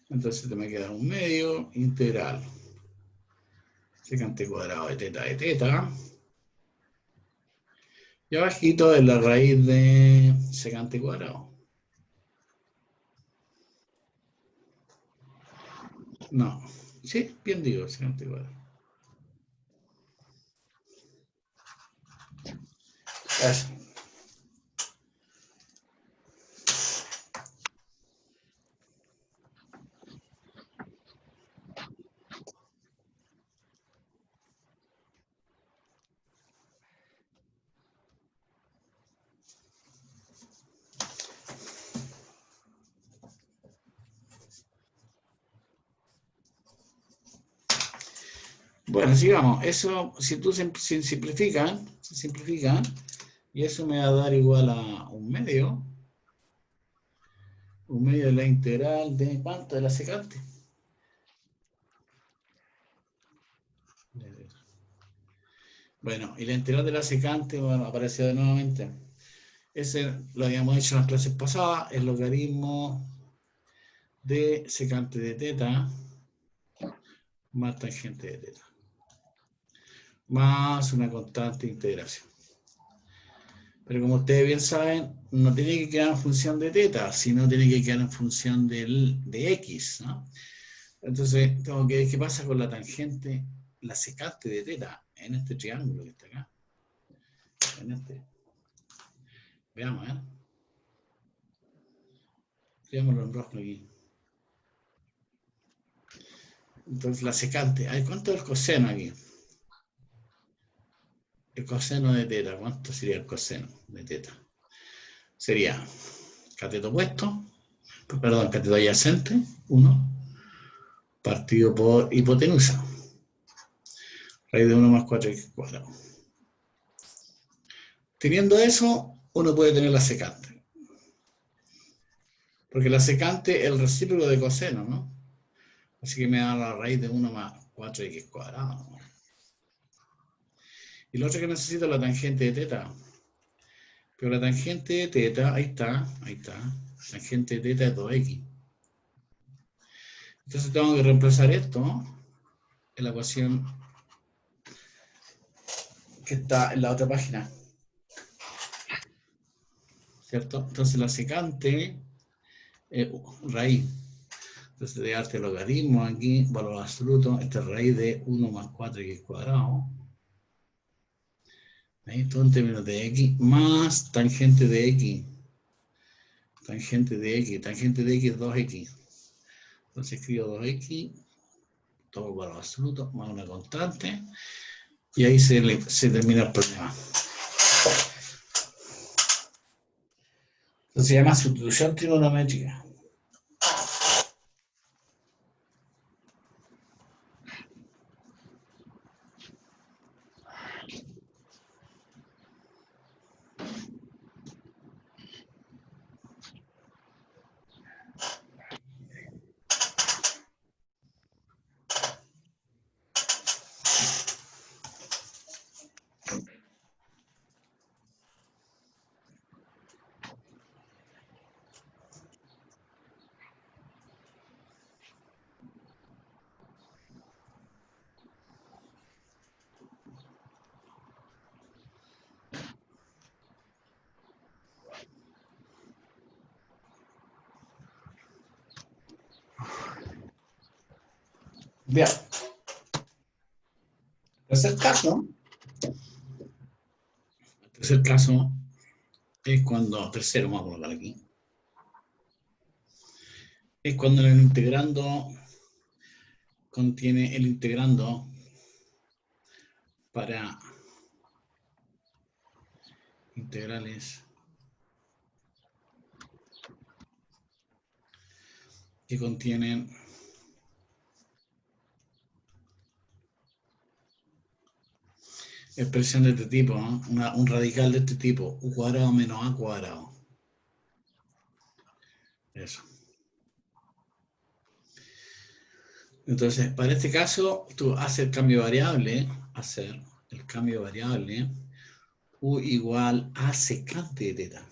Entonces te me queda 1/2 integral secante cuadrado de teta. Y abajito es la raíz de secante cuadrado. No, sí, bien digo, secante cuadrado. Eso. Bueno, sigamos. Eso, si tú simplifican, y eso me va a dar igual a 1/2. 1/2 de la integral de ¿cuánto? De la secante. Bueno, y la integral de la secante, bueno, apareció de nuevamente. Ese lo habíamos hecho en las clases pasadas, el logaritmo de secante de teta más tangente de teta. Más una constante integración. Pero como ustedes bien saben, no tiene que quedar en función de teta, sino tiene que quedar en función de x, ¿no? Entonces, tengo que ver qué pasa con la tangente, la secante de teta, en este triángulo que está acá. En este. Veamos, ¿eh? Veámoslo en rojo aquí. Entonces, la secante. Ay, ¿cuánto es el coseno aquí? El coseno de teta. ¿Cuánto sería el coseno de teta? Sería cateto opuesto, perdón, cateto adyacente, 1, partido por hipotenusa. Raíz de 1 más 4x cuadrado. Teniendo eso, uno puede tener la secante. Porque la secante es el recíproco de coseno, ¿no? Así que me da la raíz de 1 más 4x cuadrado, ¿no? Y lo otro que necesito es la tangente de teta. Pero la tangente de teta, ahí está. Tangente de teta es 2x. Entonces tengo que reemplazar esto, ¿no? En la ecuación que está en la otra página. ¿Cierto? Entonces la secante es raíz. Entonces de darte logaritmo aquí, valor absoluto, esta es raíz de 1 más 4x cuadrado. Ahí todo en términos de x más tangente de x. Tangente de x es 2x. Entonces escribo 2x, todo valor absoluto, más una constante. Y ahí se termina el problema. Entonces se llama sustitución trigonométrica. Bien. Tercer caso es cuando, tercero vamos a colocar aquí, es cuando el integrando contiene el integrando para integrales que contienen expresión de este tipo, ¿no? Un radical de este tipo, u cuadrado menos a cuadrado. Eso. Entonces, para este caso, tú haces el cambio variable, u igual a secante de teta.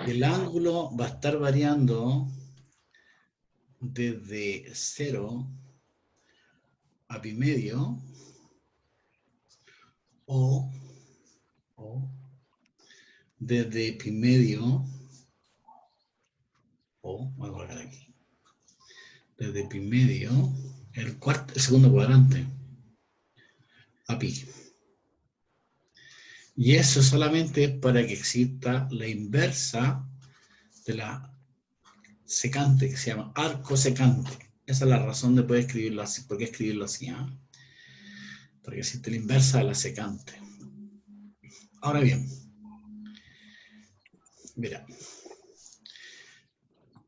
El ángulo va a estar variando desde 0 a pi medio o desde pi medio voy a colocar aquí, desde pi medio, el segundo cuadrante, a pi. Y eso solamente es para que exista la inversa de la secante, que se llama arco secante. Esa es la razón de poder escribirlo así. ¿Por qué escribirlo así? Porque existe la inversa de la secante. Ahora bien, mira,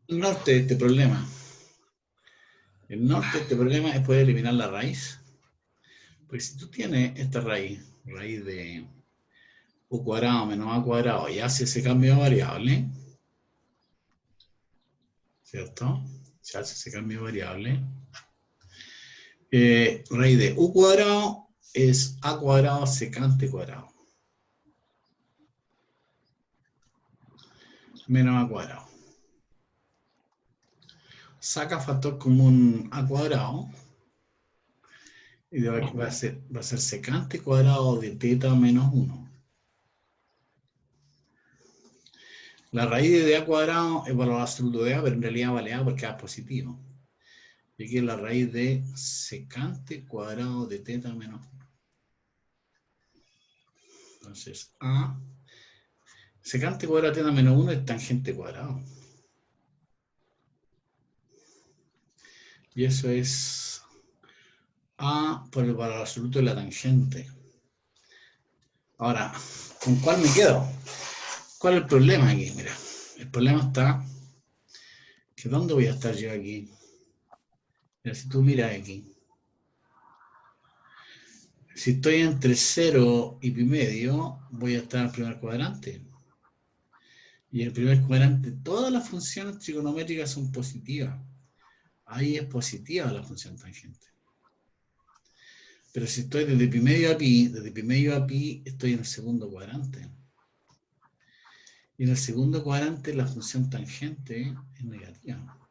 el norte de este problema es poder eliminar la raíz. Porque si tú tienes esta raíz de u cuadrado menos a cuadrado, y hace ese cambio de variable, ¿cierto? Se hace ese cambio de variable. Raíz de u cuadrado es a cuadrado secante cuadrado. Menos a cuadrado. Saca factor común a cuadrado. Y va a ser secante cuadrado de teta menos 1. La raíz de a cuadrado es valor absoluto de a, pero en realidad vale a porque a es positivo. Y aquí es la raíz de secante cuadrado de teta menos 1. Entonces, a secante cuadrado de teta menos 1 es tangente cuadrado. Y eso es a por el valor absoluto de la tangente. Ahora, ¿con cuál me quedo? ¿Cuál es el problema aquí? Mira, el problema está que ¿dónde voy a estar yo aquí? Mira, si tú miras aquí, si estoy entre 0 y pi medio, voy a estar en el primer cuadrante. Y en el primer cuadrante todas las funciones trigonométricas son positivas. Ahí es positiva la función tangente. Pero si estoy desde pi medio a pi, estoy en el segundo cuadrante. Y en el segundo cuadrante la función tangente es negativa.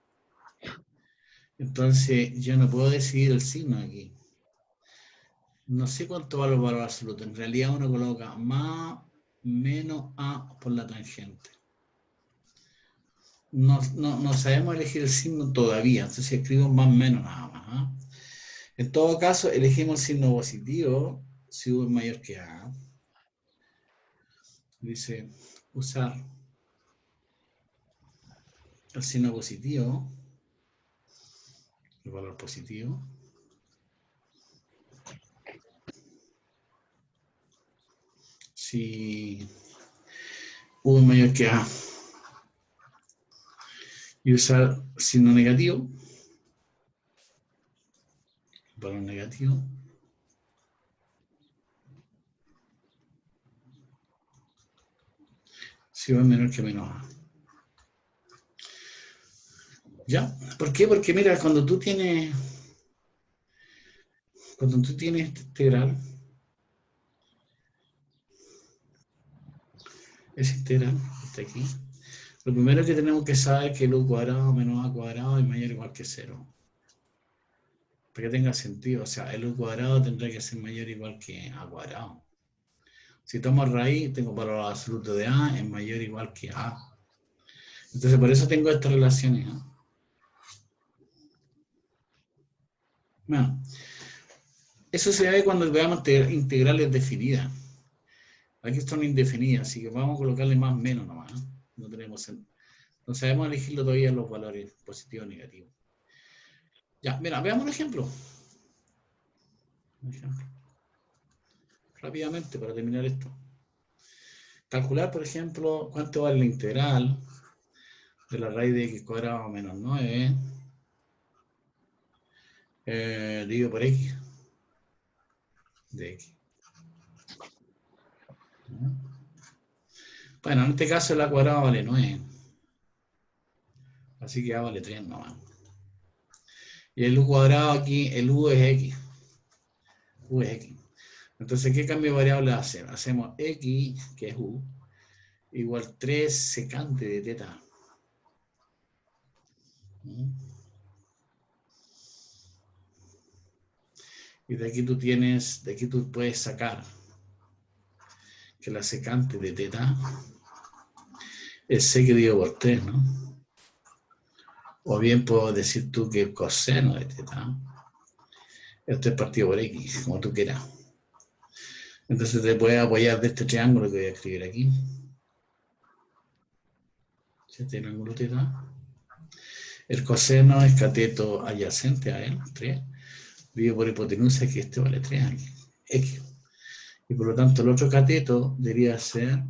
Entonces yo no puedo decidir el signo aquí. No sé cuánto vale el valor absoluto. En realidad uno coloca más menos a por la tangente. No sabemos elegir el signo todavía. Entonces escribo más menos nada más. En todo caso, elegimos el signo positivo si u es mayor que a. Dice usar el signo positivo, el valor positivo. Si u es mayor que a. Y usar signo negativo, valor negativo. Si u es menor que menos a. ¿Ya? ¿Por qué? Porque mira, cuando tú tienes este integral, ese integral está aquí. Lo primero que tenemos que saber es que el u cuadrado menos a cuadrado es mayor o igual que 0. Para que tenga sentido, o sea, el u cuadrado tendrá que ser mayor o igual que a cuadrado. Si tomo raíz, tengo valor absoluto de a es mayor o igual que a. Entonces, por eso tengo estas relaciones. Bueno, eso se ve cuando veamos integrales definidas. Aquí están indefinidas, así que vamos a colocarle más menos nomás. No tenemos, no sabemos elegirlo todavía los valores positivos o negativos. Ya, mira, veamos un ejemplo. Rápidamente para terminar esto. Calcular, por ejemplo, cuánto vale la integral de la raíz de x cuadrado menos 9 dividido por x de x. Bueno, en este caso la cuadrada vale 9. Así que ya vale 3 nomás. Y el u cuadrado aquí, el u es x. U es x. Entonces, ¿qué cambio de variable hacemos? Hacemos x, que es u, igual 3 secante de teta. Y de aquí tú puedes sacar que la secante de teta es sec dividido por 3, ¿no? O bien puedo decir tú que el coseno de teta, esto es partido por x, como tú quieras. Entonces te puedes apoyar de este triángulo que voy a escribir aquí. Este triángulo teta. El coseno es cateto adyacente a él, 3, dividido por hipotenusa, que este vale 3 aquí, x. Y por lo tanto el otro cateto debería ser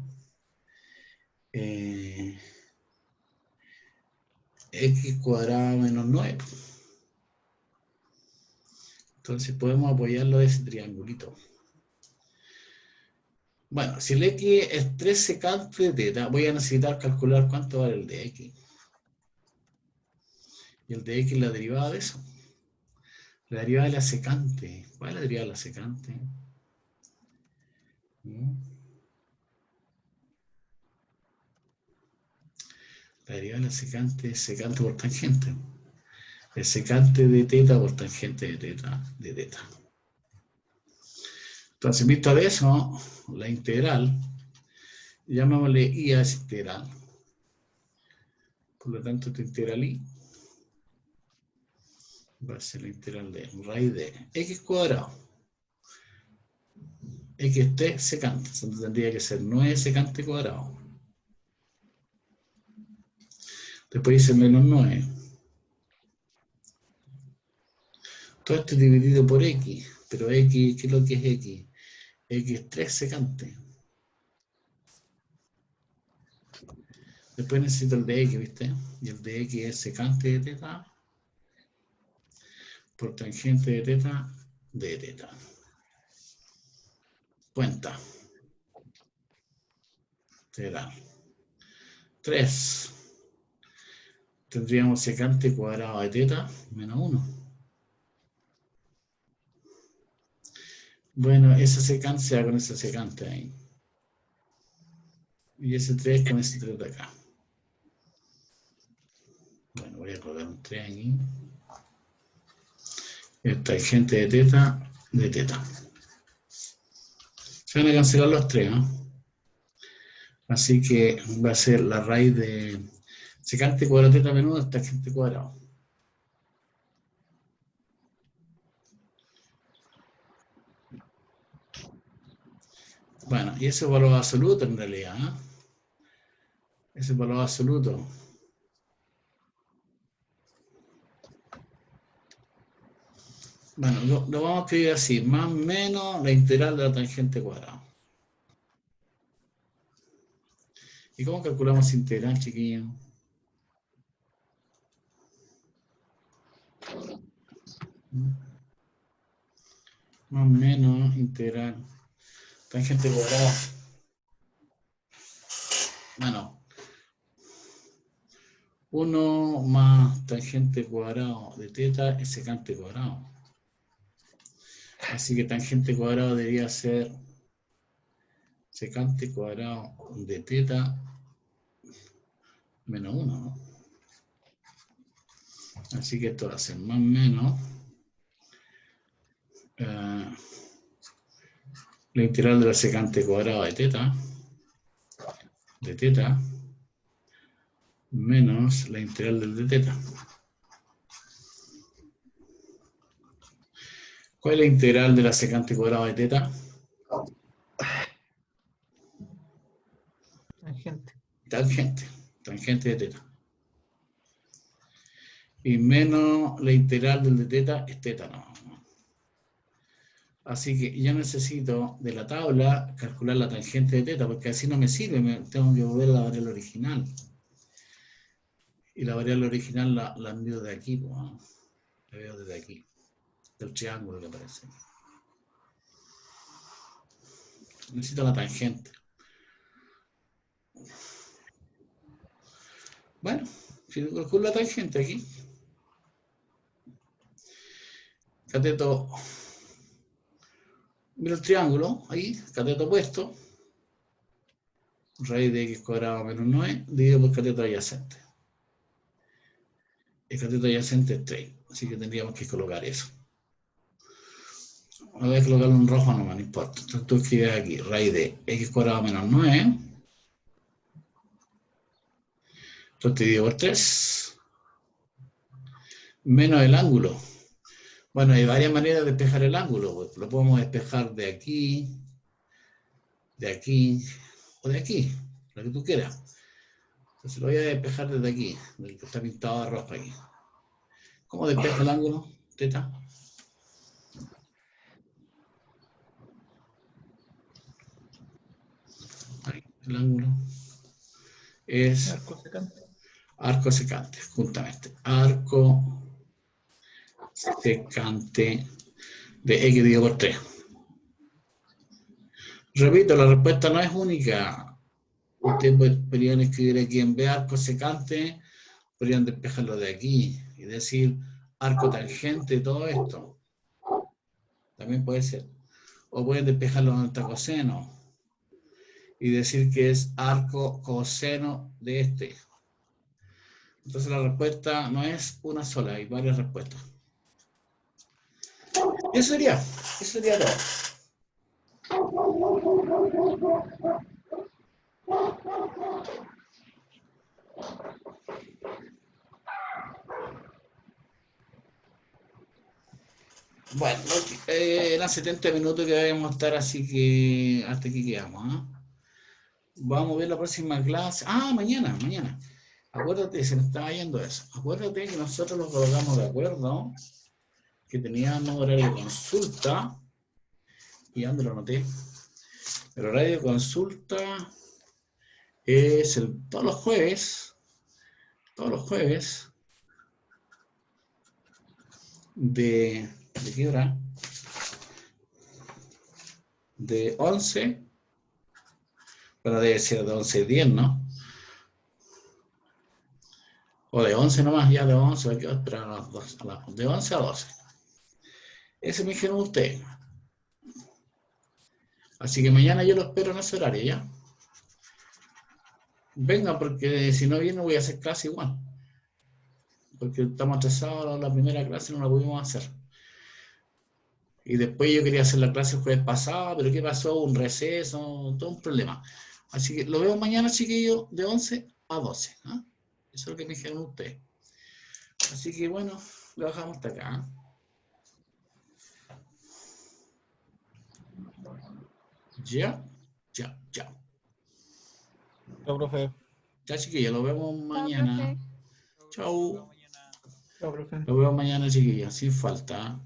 x cuadrado menos 9. Entonces podemos apoyarlo de ese triangulito. Bueno, si el x es 3 secante de teta, voy a necesitar calcular cuánto vale el de x. Y el de x es la derivada de eso. La derivada de la secante. ¿Cuál es la derivada de la secante? La derivada de la secante es secante por tangente. Es secante de teta por tangente de teta. Entonces, visto de eso, la integral, llamémosle i a esa integral. Por lo tanto, tu integral i va a ser la integral de raíz de x cuadrado. X es 3 secante, entonces tendría que ser 9 secante cuadrado. Después dice menos 9. Todo esto es dividido por x, pero x, ¿qué es lo que es x? X es 3 secante. Después necesito el de x, ¿viste? Y el de x es secante de teta por tangente de teta de teta. Cuenta. Será 3. Tendríamos secante cuadrado de teta menos 1. Bueno, esa secante se va con esa secante ahí. Y ese 3 con ese 3 de acá. Bueno, voy a colocar un 3 aquí. El tangente de teta de teta. Se van a cancelar los 3, ¿no? Así que va a ser la raíz de secante cuadrado de teta menos 1 tangente cuadrado. Bueno, y ese es valor absoluto en realidad, ¿eh? Ese es valor absoluto. Bueno, lo vamos a escribir así, más o menos la integral de la tangente cuadrada. ¿Y cómo calculamos integral, chiquillos? Más o menos integral tangente cuadrada. Bueno, 1 más tangente cuadrado de teta es secante cuadrado. Así que tangente cuadrado debería ser secante cuadrado de teta menos 1, ¿no? Así que esto va a ser más o menos la integral de la secante cuadrada de teta menos la integral del de teta. ¿Cuál es la integral de la secante cuadrada de teta? Tangente. Tangente de teta. Y menos la integral del de teta es teta, no. Así que yo necesito de la tabla calcular la tangente de teta, porque así no me sirve, tengo que volver a la variable original. Y la variable original la envío de aquí, pues, ¿no? La veo desde aquí, del triángulo que aparece. Necesito la tangente. Bueno, si calculo la tangente aquí, cateto, mira el triángulo, ahí, cateto opuesto, raíz de x cuadrado menos 9, dividido por cateto adyacente. El cateto adyacente es 3, así que tendríamos que colocar eso. Voy a colocarlo en rojo nomás, no importa. Entonces tú escribes aquí, raíz de x cuadrado menos 9, entonces dividido por 3, menos el ángulo. Bueno, hay varias maneras de despejar el ángulo, pues. Lo podemos despejar de aquí o de aquí, lo que tú quieras. Entonces lo voy a despejar desde aquí, del que está pintado de rojo aquí. ¿Cómo despeja el ángulo, teta? Ahí, el ángulo es Arco secante. arco secante, justamente. Arco secante de x dividido por 3. Repito, la respuesta no es única. Ustedes podrían escribir aquí en vez de arco secante, podrían despejarlo de aquí y decir arco tangente, todo esto. También puede ser. O pueden despejarlo en el coseno y decir que es arco coseno de este. Entonces la respuesta no es una sola, hay varias respuestas. Eso sería todo. Bueno, eran 70 minutos que debemos estar, así que hasta aquí quedamos. ¿Eh? Vamos a ver la próxima clase. Ah, mañana. Acuérdate, se me estaba yendo eso. Acuérdate que nosotros nos colocamos de acuerdo, que teníamos horario de consulta, y ya me lo anoté. El horario de consulta es todos los jueves, ¿de qué hora? De 11, bueno, debe ser de 11 a 10, ¿no? O de 11 nomás, ya de 11, hay que esperar a las 12, de 11 a 12. Ese me dijeron ustedes. Así que mañana yo lo espero en ese horario, ¿ya? Venga, porque si no viene voy a hacer clase igual. Porque estamos atrasados, la primera clase no la pudimos hacer. Y después yo quería hacer la clase el jueves pasado, pero ¿qué pasó? Un receso, todo un problema. Así que lo veo mañana, chiquillos, de 11 a 12. ¿Eh? Eso es lo que me dijeron ustedes. Así que bueno, lo dejamos hasta acá. Ya. Chao, profe. Ya, chiquillos, lo vemos mañana. profe. Chau. Chao, profe. Lo vemos mañana, chiquillos, sin falta.